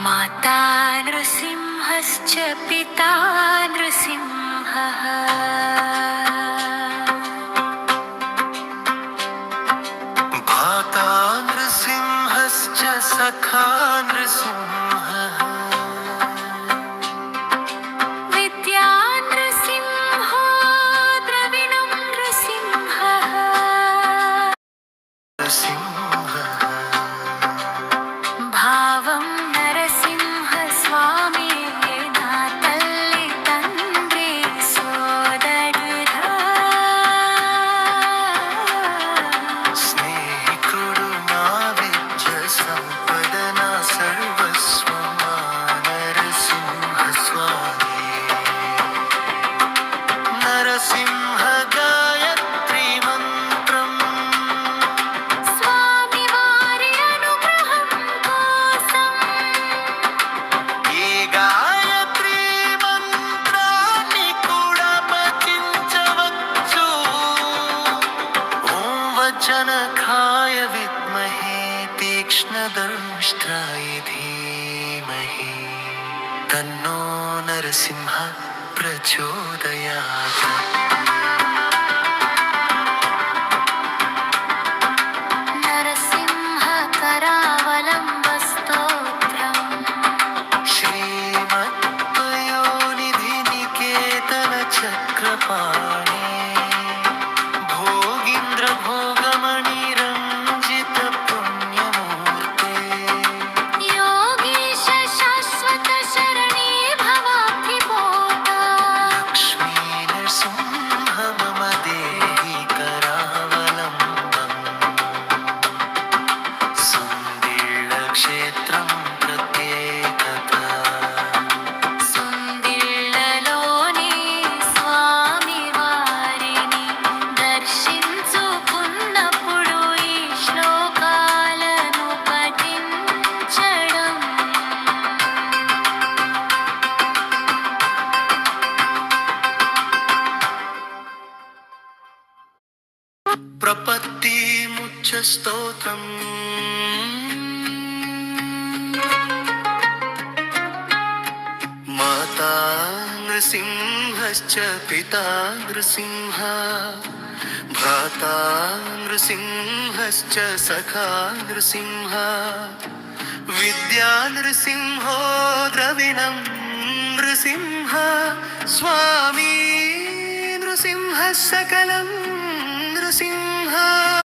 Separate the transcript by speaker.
Speaker 1: माता नृसिंहश्च पिता नृसिंहः
Speaker 2: भ्राता नृसिंहश्च सखा नृसिंहः
Speaker 1: विद्या नृसिंहो द्रविणं नृसिंहः भावं नरसिंह स्वामी ना तल्लि तंद्रि सोदरुधा
Speaker 2: स्नेहिकुडु ना विद्य संपदना सर्वस्वमा नरसिंह स्वामी नरसिंह गायत्री मन्त्रम्
Speaker 1: स्वामी वारि अनुग्रहं कोसम्
Speaker 2: ఈ గాయత్రి మంత్రాన్ని కూడా పఠించవచ్చు. ఓం వజ్రనఖాయ విద్మహే తీక్ష్ణదంష్ట్రాయ ధీమహి తన్నో నరసింహ ప్రచోదయాత్.
Speaker 1: नरसिंह करावलम्ब स्तोत्रम्
Speaker 2: श्रीमत्पयोनिधि निकेतन चक्रपाणे भोगीन्द्र भोगमणि रञ्जित पुण्यमूर्ते
Speaker 1: योगीश शाश्वत शरणी भवाब्धिपोता
Speaker 2: लक्ष्मी नृसिंह मम देहि करावलम्बम् सुन्दीर्णक्षेत्रं प्रत्येकता
Speaker 1: సుందిళ్ళలోని స్వామి వారిని దర్శించుకున్నప్పుడు ఈ శ్లోకాలను పఠించడం
Speaker 2: प्रपत्ति मुच्च स्तोत्रम् माता नृसिंहश्च पिता नृसिंह भ्राता नृसिंहश्च सखा नृसिंह विद्या नृसिंहो द्रविणं नृसिंह स्वामी नृसिंह सकलं नृसिंह